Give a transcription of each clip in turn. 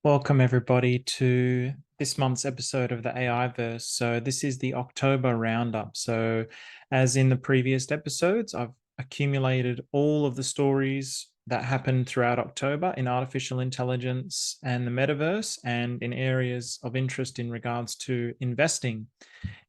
Welcome, everybody, to this month's episode of the AI Verse. So, this is the October roundup. So, as in the previous episodes, I've accumulated all of the stories that happened throughout October in artificial intelligence and the metaverse, and in areas of interest in regards to investing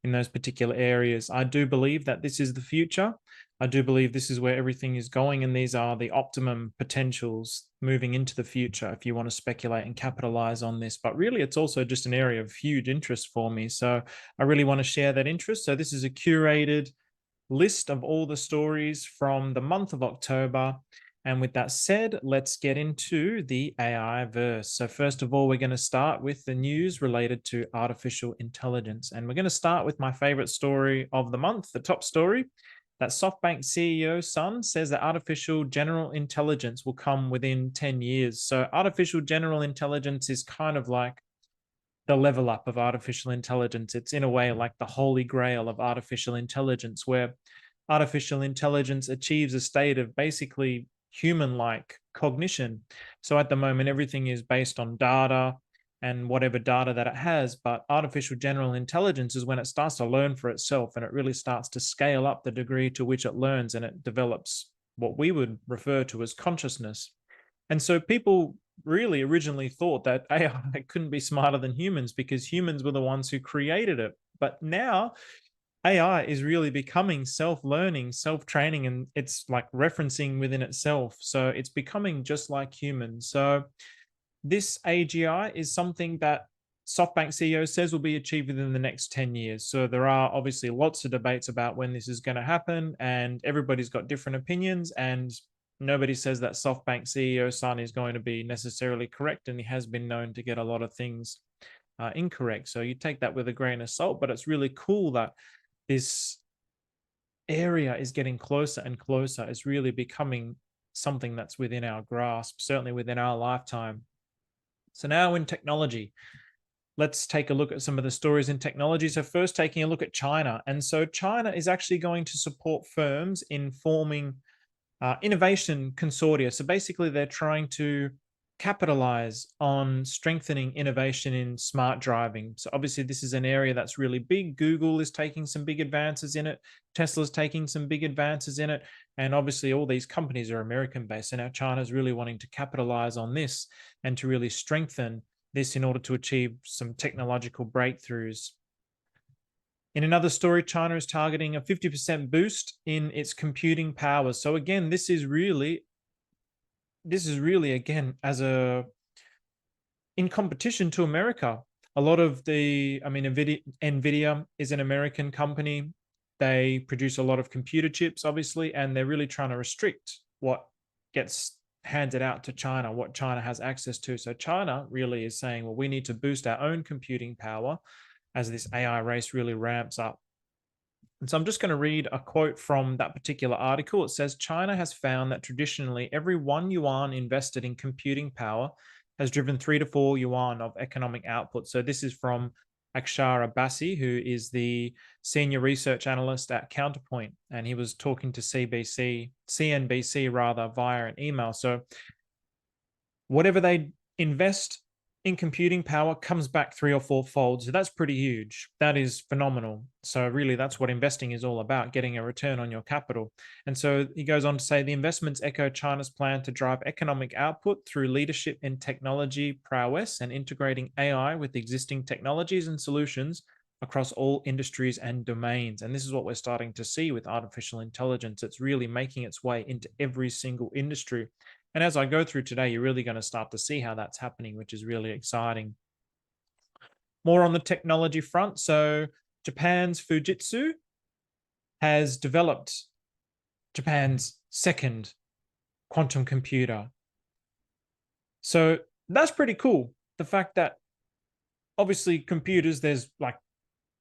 in those particular areas. I do believe that this is the future. I do believe this is where everything is going, and these are the optimum potentials moving into the future if you want to speculate and capitalize on this. But really, it's also just an area of huge interest for me. So I really want to share that interest. So this is a curated list of all the stories from the month of October. And with that said, let's get into the AI verse. So, first of all, we're going to start with the news related to artificial intelligence. And we're going to start with my favorite story of the month, the top story that SoftBank CEO Sun says that artificial general intelligence will come within 10 years. So, artificial general intelligence is kind of like the level up of artificial intelligence. It's in a way like the holy grail of artificial intelligence, where artificial intelligence achieves a state of basically human like cognition. So at the moment, everything is based on data and whatever data that it has. But artificial general intelligence is when it starts to learn for itself and it really starts to scale up the degree to which it learns and it develops what we would refer to as consciousness. And so people really originally thought that AI couldn't be smarter than humans because humans were the ones who created it. But now AI is really becoming self-learning, self-training, and it's like referencing within itself. So it's becoming just like humans. So this AGI is something that SoftBank CEO says will be achieved within the next 10 years. So there are obviously lots of debates about when this is going to happen, and everybody's got different opinions. And nobody says that SoftBank CEO Sun is going to be necessarily correct, and he has been known to get a lot of things incorrect. So you take that with a grain of salt, but it's really cool that this area is getting closer and closer. It's really becoming something that's within our grasp, certainly within our lifetime. So now in technology, let's take a look at some of the stories in technology. So first, taking a look at China. And so China is actually going to support firms in forming innovation consortia. So basically, they're trying to capitalize on strengthening innovation in smart driving. So obviously, this is an area that's really big. Google is taking some big advances in it. Tesla's taking some big advances in it. And obviously, all these companies are American based. And now China's really wanting to capitalize on this and to really strengthen this in order to achieve some technological breakthroughs. In another story, China is targeting a 50% boost in its computing power. So again, this is really again as a in competition to America. A lot of Nvidia is an American company. They produce a lot of computer chips, obviously, and they're really trying to restrict what gets handed out to China, what China has access to. So China really is saying, well, we need to boost our own computing power as this AI race really ramps up. And so I'm just going to read a quote from that particular article. It says China has found that traditionally every 1 yuan invested in computing power has driven 3 to 4 yuan of economic output. So this is from Akshar Abbasi, who is the senior research analyst at Counterpoint. And he was talking to CNBC rather, via an email. So whatever they invest in computing power comes back 3 or 4 folds. So that's pretty huge. That is phenomenal. So really, that's what investing is all about, getting a return on your capital. And so he goes on to say the investments echo China's plan to drive economic output through leadership in technology prowess and integrating AI with existing technologies and solutions across all industries and domains. And this is what we're starting to see with artificial intelligence. It's really making its way into every single industry. And as I go through today, you're really going to start to see how that's happening, which is really exciting. More on the technology front. So Japan's Fujitsu has developed Japan's second quantum computer. So that's pretty cool. The fact that obviously computers, there's like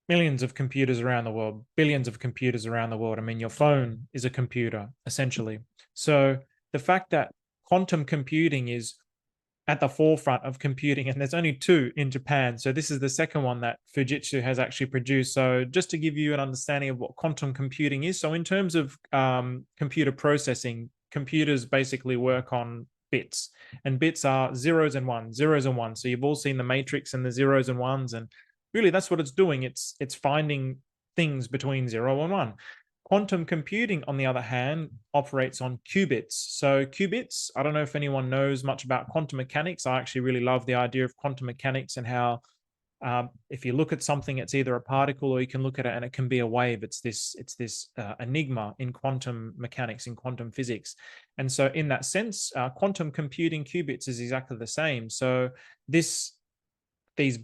millions of computers around the world, billions of computers around the world. I mean, your phone is a computer, essentially. So the fact that quantum computing is at the forefront of computing, and there's only two in Japan. So this is the second one that Fujitsu has actually produced. So just to give you an understanding of what quantum computing is. So in terms of computer processing, computers basically work on bits, and bits are zeros and ones, zeros and ones. So you've all seen the matrix and the zeros and ones, and really that's what it's doing. It's finding things between 0 and 1. Quantum computing, on the other hand, operates on qubits. So qubits, I don't know if anyone knows much about quantum mechanics. I actually really love the idea of quantum mechanics and how if you look at something, it's either a particle or you can look at it and it can be a wave. It's this enigma in quantum mechanics, in quantum physics. And so in that sense, quantum computing qubits is exactly the same. So these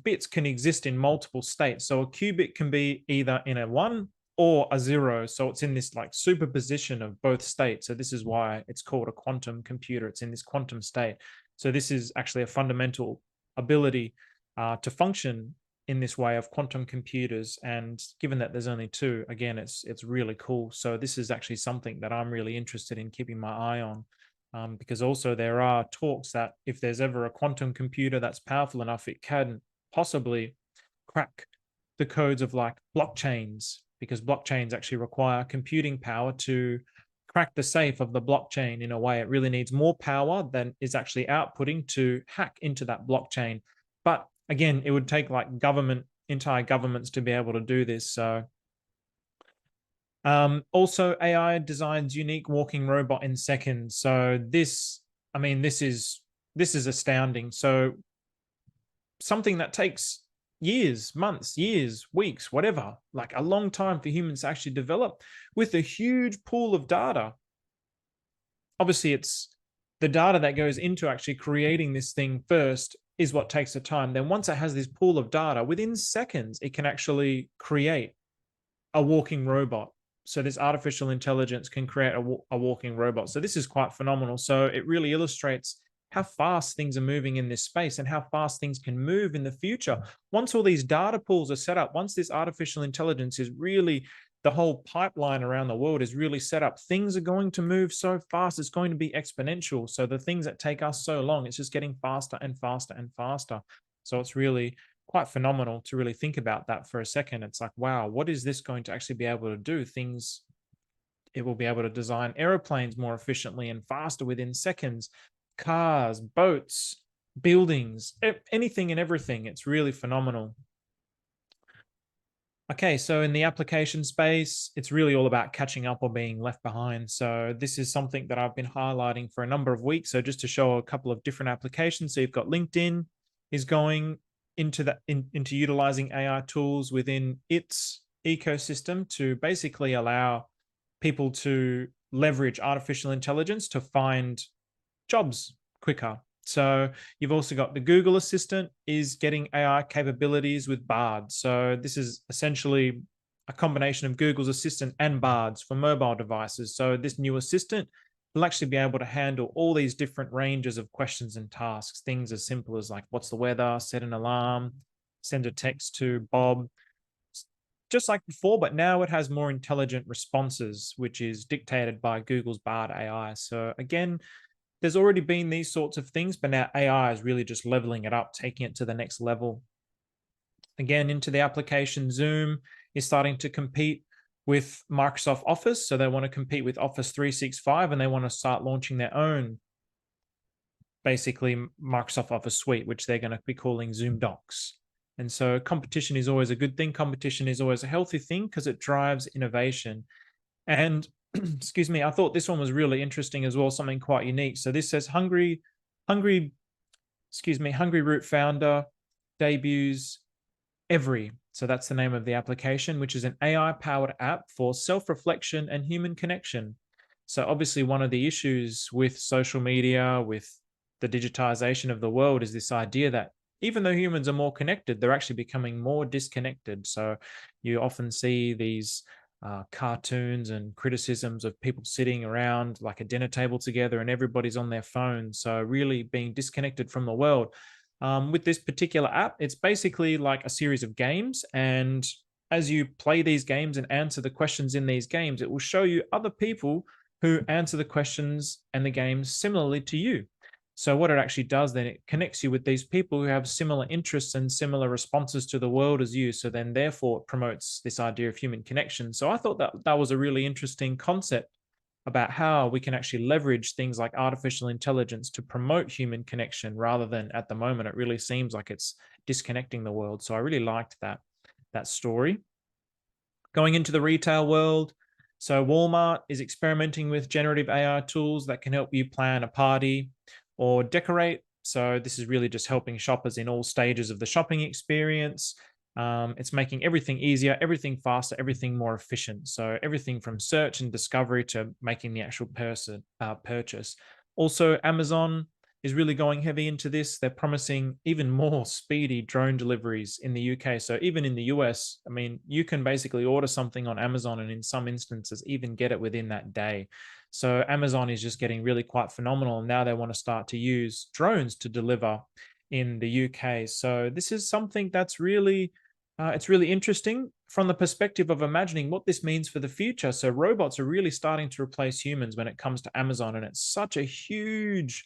bits can exist in multiple states. So a qubit can be either in a 1 or a 0. So it's in this like superposition of both states. So this is why it's called a quantum computer. It's in this quantum state. So this is actually a fundamental ability to function in this way of quantum computers. And given that there's only 2, again, it's really cool. So this is actually something that I'm really interested in keeping my eye on. Because also there are talks that if there's ever a quantum computer that's powerful enough, it can possibly crack the codes of like blockchains, because blockchains actually require computing power to crack the safe of the blockchain. In a way, it really needs more power than is actually outputting to hack into that blockchain. But again, it would take like entire governments to be able to do this. So also, AI designs unique walking robot in seconds. So this is astounding. So something that takes years, months, years, weeks, whatever, like a long time for humans to actually develop, with a huge pool of data. Obviously, it's the data that goes into actually creating this thing first is what takes the time. Then once it has this pool of data, within seconds, it can actually create a walking robot. So this artificial intelligence can create a walking robot. So this is quite phenomenal. So it really illustrates how fast things are moving in this space and how fast things can move in the future. Once all these data pools are set up, once this artificial intelligence is really, the whole pipeline around the world is really set up, things are going to move so fast, it's going to be exponential. So the things that take us so long, it's just getting faster and faster and faster. So it's really quite phenomenal to really think about that for a second. It's like, wow, what is this going to actually be able to do? It will be able to design airplanes more efficiently and faster within seconds, cars, boats, buildings, anything and everything. It's really phenomenal. Okay, so in the application space, it's really all about catching up or being left behind. So this is something that I've been highlighting for a number of weeks. So just to show a couple of different applications. So you've got LinkedIn is going into utilizing AI tools within its ecosystem to basically allow people to leverage artificial intelligence to find jobs quicker. So you've also got the Google Assistant is getting AI capabilities with Bard. So this is essentially a combination of Google's Assistant and Bards for mobile devices. So this new assistant will actually be able to handle all these different ranges of questions and tasks, things as simple as like, what's the weather, set an alarm, send a text to Bob, just like before, but now it has more intelligent responses, which is dictated by Google's Bard AI. So again, there's already been these sorts of things, but now AI is really just leveling it up, taking it to the next level. Again, into the application, Zoom is starting to compete with Microsoft Office. So they want to compete with Office 365 and they want to start launching their own, basically Microsoft Office suite, which they're going to be calling Zoom Docs. And so competition is always a good thing. Competition is always a healthy thing because it drives innovation. And excuse me, I thought this one was really interesting as well, something quite unique. So this says Hungry Root founder debuts Every. So that's the name of the application, which is an AI-powered app for self-reflection and human connection. So obviously one of the issues with social media, with the digitization of the world, is this idea that even though humans are more connected, they're actually becoming more disconnected. So you often see these cartoons and criticisms of people sitting around like a dinner table together and everybody's on their phone. So really being disconnected from the world. With this particular app, it's basically like a series of games. And as you play these games and answer the questions in these games, it will show you other people who answer the questions and the games similarly to you. So what it actually does then, it connects you with these people who have similar interests and similar responses to the world as you. So then therefore it promotes this idea of human connection. So I thought that that was a really interesting concept about how we can actually leverage things like artificial intelligence to promote human connection rather than at the moment it really seems like it's disconnecting the world. So I really liked that story. Going into the retail world, so Walmart is experimenting with generative AI tools that can help you plan a party or decorate. So this is really just helping shoppers in all stages of the shopping experience. It's making everything easier, everything faster, everything more efficient. So everything from search and discovery to making the actual purchase. Also, Amazon is really going heavy into this. They're promising even more speedy drone deliveries in the UK. So even in the US, I mean, you can basically order something on Amazon and in some instances even get it within that day. So Amazon is just getting really quite phenomenal. And now they want to start to use drones to deliver in the UK. So this is something that's really it's really interesting from the perspective of imagining what this means for the future. So robots are really starting to replace humans when it comes to Amazon, and it's such a huge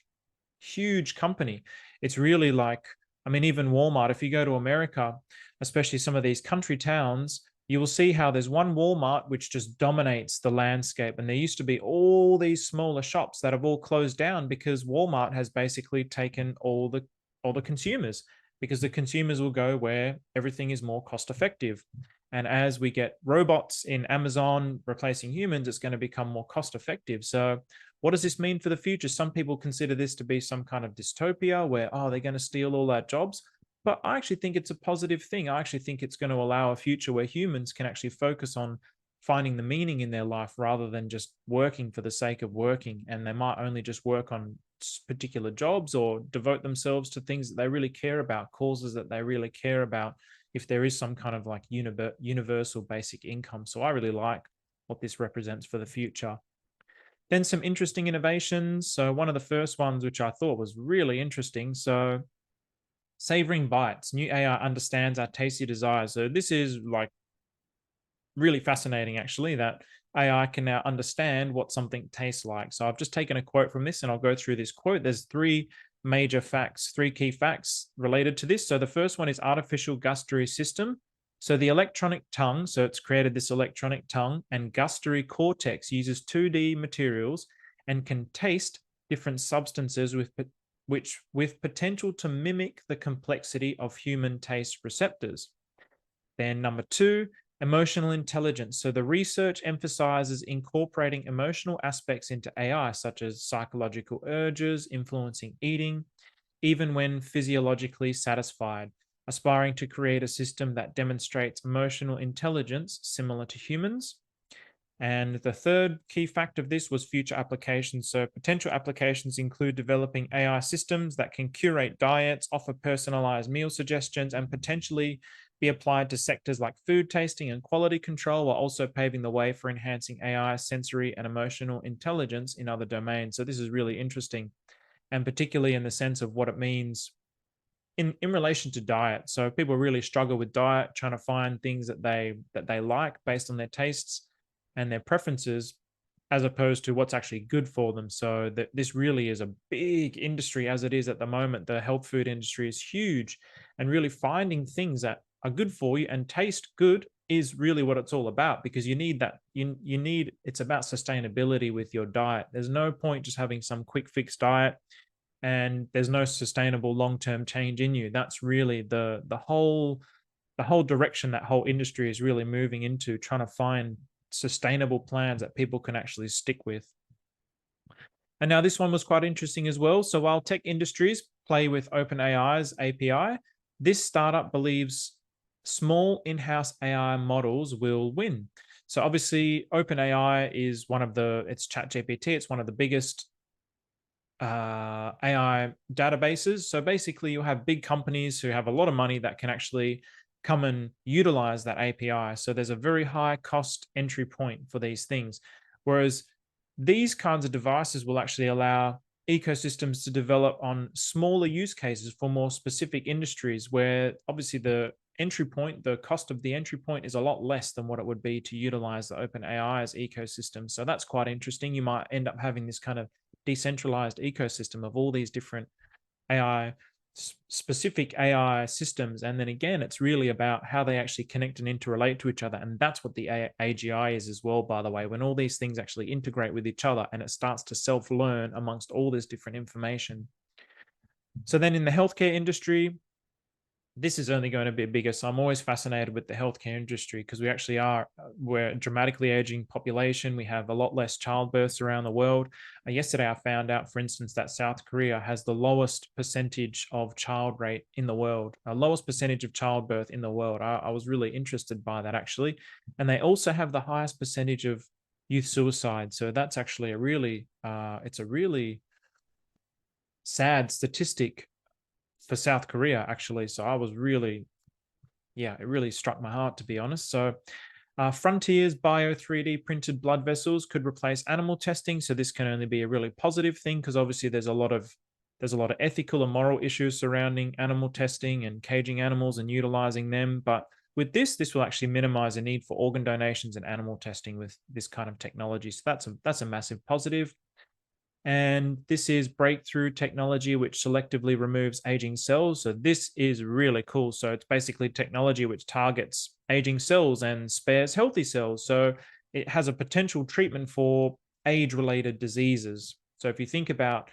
company. It's really like, I mean, even Walmart, if you go to America, especially some of these country towns, you will see how there's one Walmart which just dominates the landscape. And there used to be all these smaller shops that have all closed down because Walmart has basically taken all the consumers, because the consumers will go where everything is more cost effective. And as we get robots in Amazon replacing humans, it's going to become more cost effective. So what does this mean for the future? Some people consider this to be some kind of dystopia where, oh, they're going to steal all our jobs. But I actually think it's a positive thing. I actually think it's going to allow a future where humans can actually focus on finding the meaning in their life rather than just working for the sake of working. And they might only just work on particular jobs or devote themselves to things that they really care about, causes that they really care about, if there is some kind of like universal basic income. So I really like what this represents for the future. Then some interesting innovations. So one of the first ones, which I thought was really interesting. So savoring bites, new AI understands our tasty desires. So this is like really fascinating, actually, that AI can now understand what something tastes like. So I've just taken a quote from this and I'll go through this quote. There's three major facts, three key facts related to this. So the first one is artificial gustatory system. So the electronic tongue, so it's created this electronic tongue, and gustatory cortex uses 2D materials and can taste different substances with potential to mimic the complexity of human taste receptors. Then number two, emotional intelligence. So the research emphasizes incorporating emotional aspects into AI, such as psychological urges influencing eating, even when physiologically satisfied, aspiring to create a system that demonstrates emotional intelligence similar to humans. And the third key fact of this was future applications. So potential applications include developing AI systems that can curate diets, offer personalized meal suggestions, and potentially be applied to sectors like food tasting and quality control, while also paving the way for enhancing AI sensory and emotional intelligence in other domains. So this is really interesting, and particularly in the sense of what it means in relation to diet. So people really struggle with diet, trying to find things that they like based on their tastes and their preferences, as opposed to what's actually good for them. So that this really is a big industry as it is at the moment. The health food industry is huge, and really finding things that are good for you and taste good is really what it's all about, because you need that. You need, it's about sustainability with your diet. There's no point just having some quick fix diet and there's no sustainable long-term change in you. That's really the whole direction that whole industry is really moving into, trying to find sustainable plans that people can actually stick with. And now this one was quite interesting as well. So while tech industries play with OpenAI's API, this startup believes small in-house AI models will win. So obviously OpenAI is it's ChatGPT. It's one of the biggest AI databases. So basically you have big companies who have a lot of money that can actually come and utilize that API. So there's a very high cost entry point for these things. Whereas these kinds of devices will actually allow ecosystems to develop on smaller use cases for more specific industries, where obviously the cost of the entry point is a lot less than what it would be to utilize the OpenAI's ecosystem. So that's quite interesting. You might end up having this kind of decentralized ecosystem of all these different AI specific AI systems. And then again, it's really about how they actually connect and interrelate to each other. And that's what the AGI is as well, by the way, when all these things actually integrate with each other and it starts to self-learn amongst all this different information. So then in the healthcare industry, this is only going to be bigger. So I'm always fascinated with the healthcare industry because we're a dramatically aging population. We have a lot less childbirths around the world. Yesterday, I found out, for instance, that South Korea has the lowest percentage of child rate in the world, lowest percentage of childbirth in the world. I was really interested by that, actually. And they also have the highest percentage of youth suicide. So that's actually it's a really sad statistic for South Korea, actually. So I was really, yeah, it really struck my heart, to be honest. So Frontiers Bio 3D printed blood vessels could replace animal testing. So this can only be a really positive thing because obviously there's a lot of ethical and moral issues surrounding animal testing and caging animals and utilizing them. But with this will actually minimize the need for organ donations and animal testing with this kind of technology. So that's a massive positive. And this is breakthrough technology which selectively removes aging cells. So this is really cool. So it's basically technology which targets aging cells and spares healthy cells. So it has a potential treatment for age-related diseases. So if you think about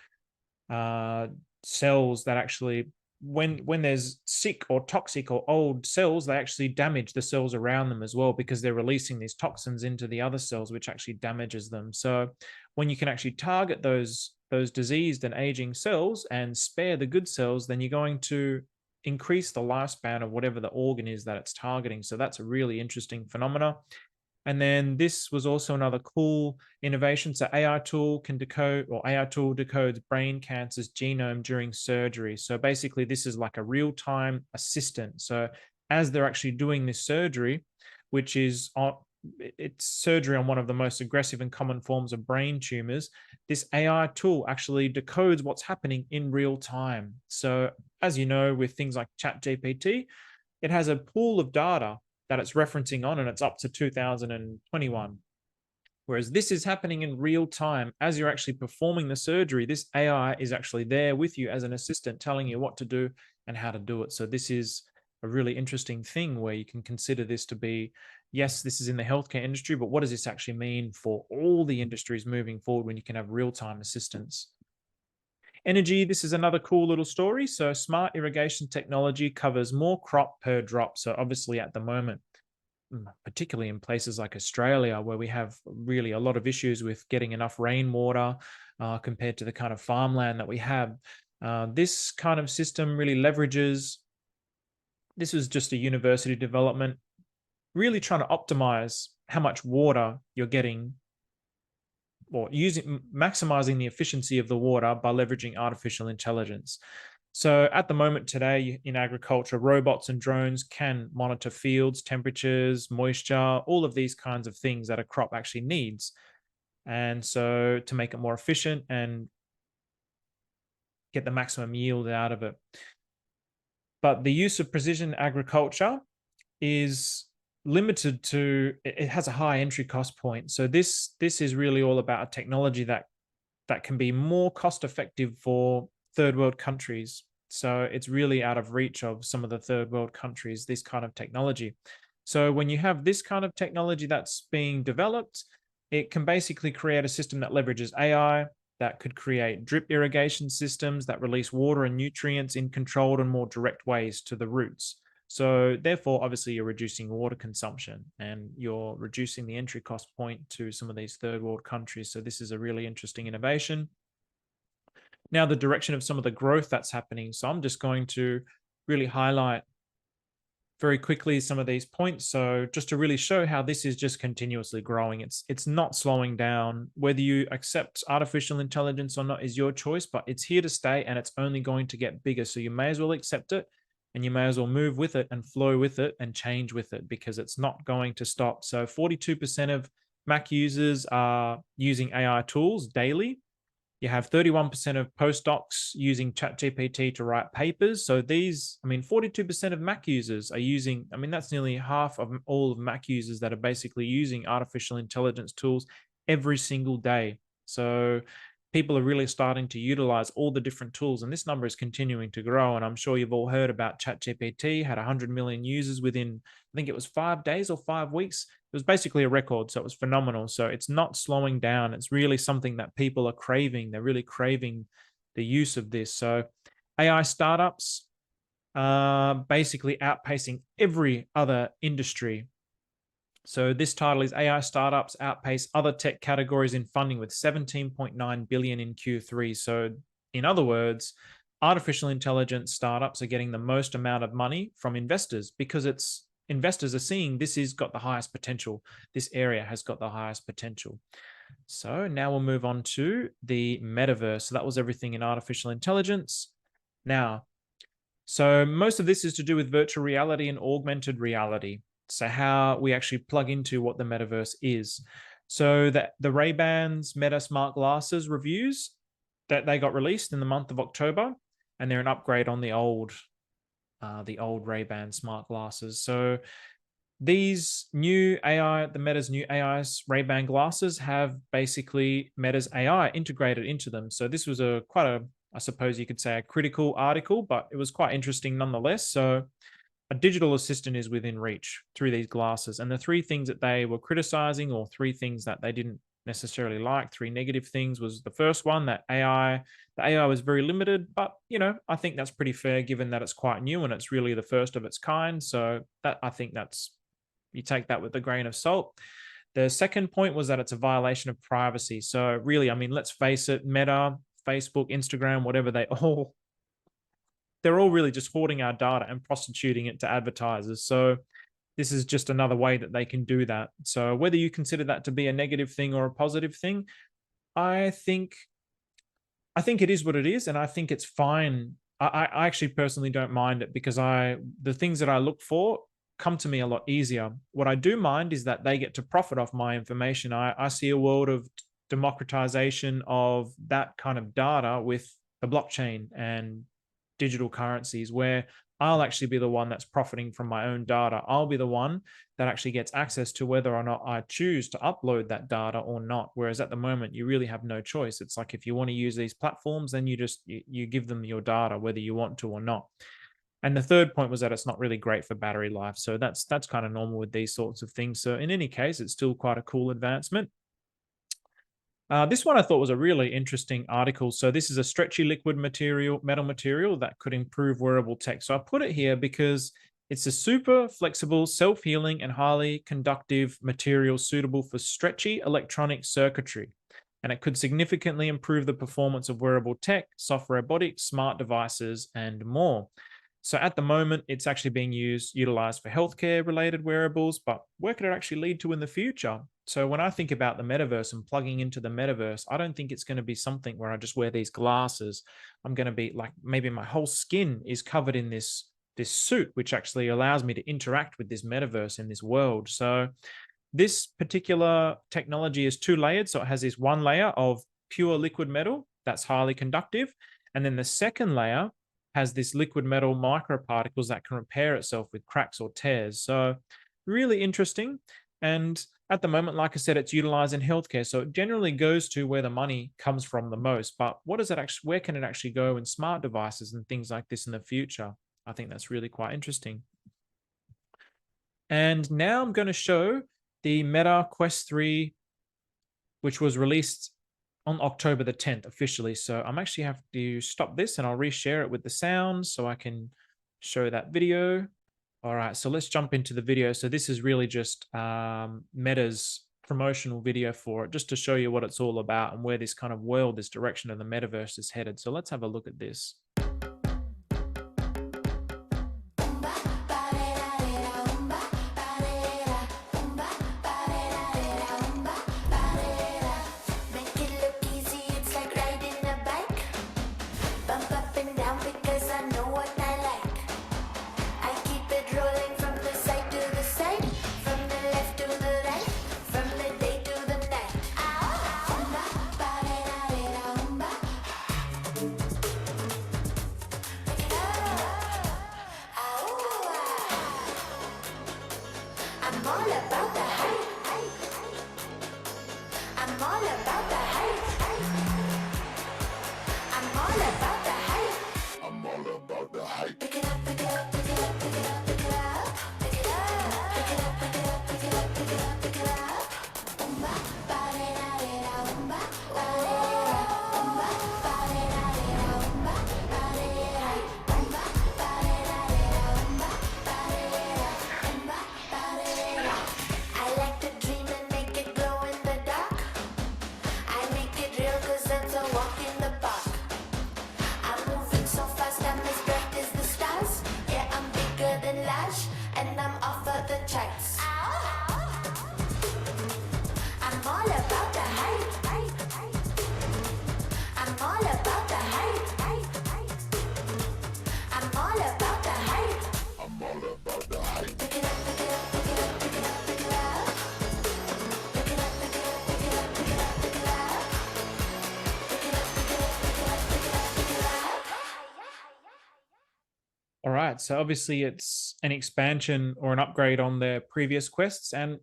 cells that actually, when there's sick or toxic or old cells, they actually damage the cells around them as well because they're releasing these toxins into the other cells, which actually damages them. So when you can actually target those diseased and aging cells and spare the good cells, then you're going to increase the lifespan of whatever the organ is that it's targeting. So that's a really interesting phenomena. And then this was also another cool innovation. So AI tool decodes brain cancer's genome during surgery. So basically this is like a real-time assistant. So as they're actually doing this surgery, which is it's surgery on one of the most aggressive and common forms of brain tumors, this AI tool actually decodes what's happening in real time. So as you know, with things like ChatGPT, it has a pool of data that it's referencing on, and it's up to 2021. Whereas this is happening in real time as you're actually performing the surgery. This AI is actually there with you as an assistant, telling you what to do and how to do it. So this is a really interesting thing where you can consider this to be, yes, this is in the healthcare industry, but what does this actually mean for all the industries moving forward when you can have real-time assistance? Energy, this is another cool little story. So smart irrigation technology covers more crop per drop. So obviously at the moment, particularly in places like Australia, where we have really a lot of issues with getting enough rainwater compared to the kind of farmland that we have. This kind of system really leverages, this was just a university development, really trying to optimize how much water you're getting or maximizing the efficiency of the water by leveraging artificial intelligence. So at the moment today in agriculture, robots and drones can monitor fields, temperatures, moisture, all of these kinds of things that a crop actually needs. And so to make it more efficient and get the maximum yield out of it. But the use of precision agriculture is limited to, it has a high entry cost point. So this is really all about a technology that can be more cost effective for third world countries. So it's really out of reach of some of the third world countries, this kind of technology. So when you have this kind of technology that's being developed, it can basically create a system that leverages AI, that could create drip irrigation systems that release water and nutrients in controlled and more direct ways to the roots. So therefore, obviously, you're reducing water consumption and you're reducing the entry cost point to some of these third world countries. So this is a really interesting innovation. Now, the direction of some of the growth that's happening. So I'm just going to really highlight very quickly some of these points. So just to really show how this is just continuously growing. It's not slowing down. Whether you accept artificial intelligence or not is your choice, but it's here to stay and it's only going to get bigger. So you may as well accept it and you may as well move with it and flow with it and change with it because it's not going to stop. So 42% of Mac users are using AI tools daily. You have 31% of postdocs using ChatGPT to write papers. So these, 42% of Mac users are using, that's nearly half of all of Mac users that are basically using artificial intelligence tools every single day. So people are really starting to utilize all the different tools, and this number is continuing to grow. And I'm sure you've all heard about ChatGPT, had 100 million users within, I think it was 5 days or 5 weeks. It was basically a record, so it was phenomenal. So it's not slowing down. It's really something that people are craving. They're really craving the use of this. So AI startups basically outpacing every other industry. So this title is AI Startups Outpace Other Tech Categories in Funding with 17.9 billion in Q3. So in other words, artificial intelligence startups are getting the most amount of money from investors because it's investors are seeing this has got the highest potential. This area has got the highest potential. So now we'll move on to the metaverse. So that was everything in artificial intelligence. Now, so most of this is to do with virtual reality and augmented reality. So how we actually plug into what the metaverse is. So that the Ray-Bans Meta Smart Glasses reviews that they got released in the month of October, and they're an upgrade on the old Ray-Ban Smart Glasses. So these new AI, the Meta's new AI's Ray-Ban glasses have basically Meta's AI integrated into them. So this was quite a, I suppose you could say, a critical article, but it was quite interesting nonetheless. So a digital assistant is within reach through these glasses. And the 3 things that they were criticizing, or 3 things that they didn't necessarily like, 3 negative things, was the first one, that the AI was very limited. But, I think that's pretty fair given that it's quite new and it's really the first of its kind. So that, I think you take that with a grain of salt. The second point was that it's a violation of privacy. So really, I mean, let's face it, Meta, Facebook, Instagram, whatever, they're all really just hoarding our data and prostituting it to advertisers. So this is just another way that they can do that. So whether you consider that to be a negative thing or a positive thing, I think it is what it is, and I think it's fine. I actually personally don't mind it because the things that I look for come to me a lot easier. What I do mind is that they get to profit off my information. I see a world of democratization of that kind of data with the blockchain and digital currencies, where I'll actually be the one that's profiting from my own data. I'll be the one that actually gets access to whether or not I choose to upload that data or not. Whereas at the moment, you really have no choice. It's like if you want to use these platforms, then you give them your data, whether you want to or not. And the third point was that it's not really great for battery life. So that's kind of normal with these sorts of things. So in any case, it's still quite a cool advancement. This one I thought was a really interesting article. So this is a stretchy liquid metal material that could improve wearable tech. So I put it here because it's a super flexible, self-healing, and highly conductive material suitable for stretchy electronic circuitry. And it could significantly improve the performance of wearable tech, soft robotics, smart devices, and more. So at the moment, it's actually being utilized for healthcare related wearables, but where could it actually lead to in the future? So when I think about the metaverse and plugging into the metaverse, I don't think it's going to be something where I just wear these glasses. I'm going to be like, maybe my whole skin is covered in this suit, which actually allows me to interact with this metaverse in this world. So this particular technology is 2 layered. So it has this one layer of pure liquid metal that's highly conductive. And then the second layer has this liquid metal microparticles that can repair itself with cracks or tears. So really interesting. And at the moment, like I said, it's utilized in healthcare. So it generally goes to where the money comes from the most. But where can it actually go in smart devices and things like this in the future? I think that's really quite interesting. And now I'm going to show the Meta Quest 3, which was released on October the 10th officially. So I'm actually have to stop this and I'll reshare it with the sound so I can show that video. All right, so let's jump into the video. So this is really just Meta's promotional video for it, just to show you what it's all about and where this kind of world, this direction of the metaverse is headed. So let's have a look at this. right. So obviously it's an expansion or an upgrade on their previous quests. And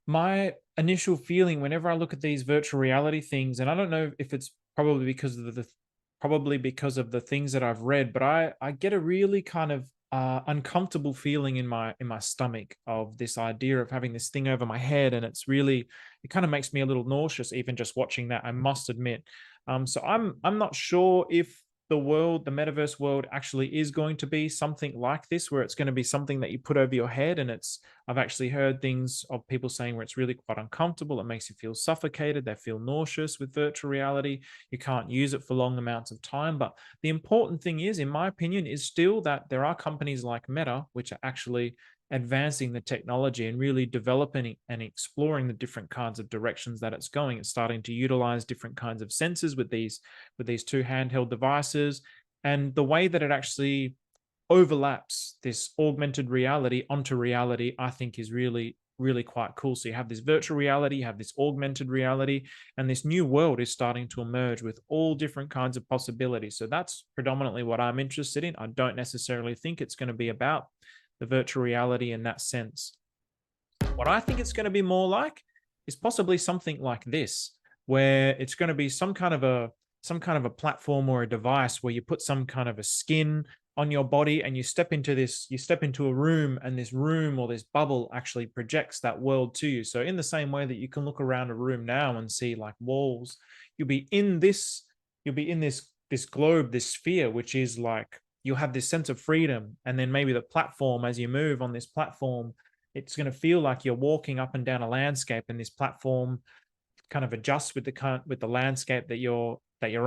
my initial feeling whenever I look at these virtual reality things, and I don't know if it's probably because of the things that I've read, but I get a really kind of uncomfortable feeling in my stomach of this idea of having this thing over my head, and it kind of makes me a little nauseous even just watching that. I must admit. So I'm not sure if the metaverse world, actually is going to be something like this, where it's going to be something that you put over your head, and it's I've actually heard things of people saying where it's really quite uncomfortable. It makes you feel suffocated. They feel nauseous with virtual reality. You can't use it for long amounts of time. But the important thing is, in my opinion, is still that there are companies like Meta, which are actually advancing the technology and really developing and exploring the different kinds of directions that it's going. It's starting to utilize different kinds of sensors with these two handheld devices, and the way that it actually overlaps this augmented reality onto reality, I think is really quite cool. So you have this virtual reality, you have this augmented reality, and this new world is starting to emerge with all different kinds of possibilities. So that's predominantly what I'm interested in. I don't necessarily think it's going to be about the virtual reality in that sense. What I think it's going to be more like is possibly something like this, where it's going to be some kind of a platform or a device where you put some kind of a skin on your body, and you step into a room, and this room or this bubble actually projects that world to you. So in the same way that you can look around a room now and see like walls, you'll be in this this globe, this sphere, which is like you'll have this sense of freedom. And then maybe the platform, as you move on this platform, it's going to feel like you're walking up and down a landscape, and this platform kind of adjusts with the landscape that you're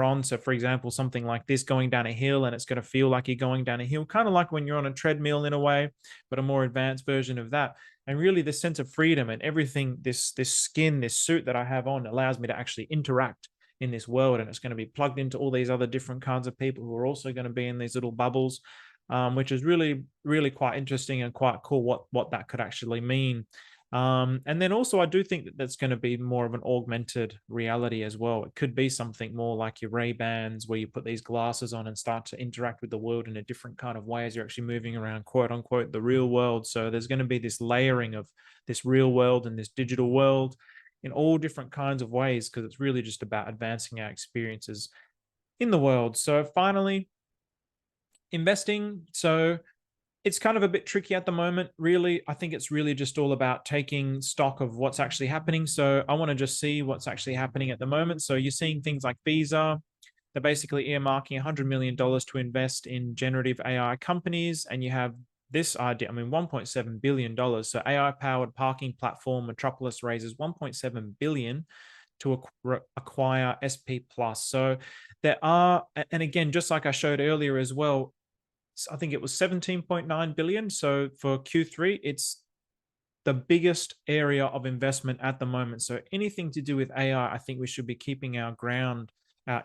on. So for example, something like this going down a hill, and it's going to feel like you're going down a hill, kind of like when you're on a treadmill in a way, but a more advanced version of that. And really this sense of freedom and everything, this skin, this suit that I have on, allows me to actually interact in this world. And it's going to be plugged into all these other different kinds of people who are also going to be in these little bubbles, which is really quite interesting and quite cool what that could actually mean. And then also, I do think that that's going to be more of an augmented reality as well. It could be something more like your Ray-Bans, where you put these glasses on and start to interact with the world in a different kind of way as you're actually moving around, quote unquote, the real world. So there's going to be this layering of this real world and this digital world in all different kinds of ways, because it's really just about advancing our experiences in the world. So finally, investing. So it's kind of a bit tricky at the moment, really. I think it's really just all about taking stock of what's actually happening. So I want to just see what's actually happening at the moment. So you're seeing things like Visa. They're basically earmarking $100 million to invest in generative AI companies. And you have this idea, I mean, $1.7 billion. So AI-powered parking platform Metropolis raises $1.7 billion to acquire SP Plus. So there are, and again, just like I showed earlier as well, I think it was 17.9 billion. So for Q3, it's the biggest area of investment at the moment. So anything to do with AI, I think we should be keeping our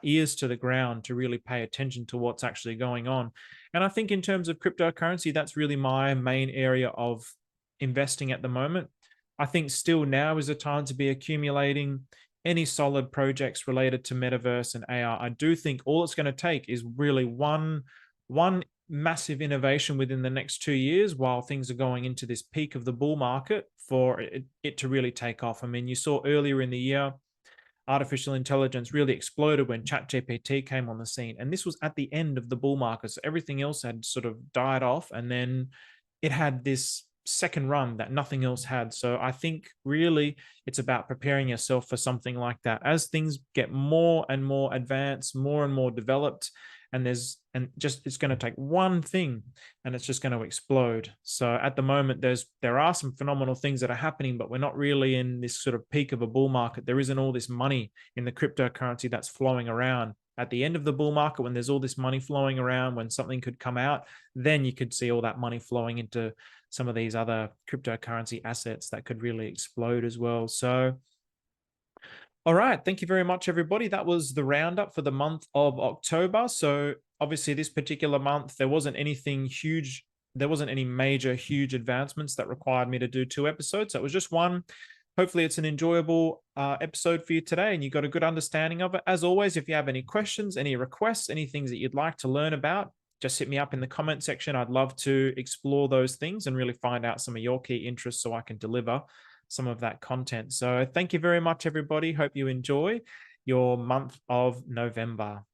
ears to the ground to really pay attention to what's actually going on. And I think in terms of cryptocurrency, that's really my main area of investing at the moment. I think still now is the time to be accumulating any solid projects related to metaverse and AI. I do think all it's going to take is really one massive innovation within the next 2 years, while things are going into this peak of the bull market, for it to really take off. I mean, you saw earlier in the year, artificial intelligence really exploded when ChatGPT came on the scene. And this was at the end of the bull market. So everything else had sort of died off. And then it had this second run that nothing else had. So I think really it's about preparing yourself for something like that. As things get more and more advanced, more and more developed, and it's going to take one thing and it's just going to explode. So at the moment, there are some phenomenal things that are happening, but we're not really in this sort of peak of a bull market. There isn't all this money in the cryptocurrency that's flowing around. At the end of the bull market, when there's all this money flowing around, when something could come out, then you could see all that money flowing into some of these other cryptocurrency assets that could really explode as well. So all right. Thank you very much, everybody. That was the roundup for the month of October. So obviously this particular month, there wasn't anything huge. There wasn't any major, huge advancements that required me to do 2 episodes. So it was just one. Hopefully it's an enjoyable episode for you today and you got a good understanding of it. As always, if you have any questions, any requests, any things that you'd like to learn about, just hit me up in the comment section. I'd love to explore those things and really find out some of your key interests so I can deliver some of that content. So thank you very much, everybody. Hope you enjoy your month of November.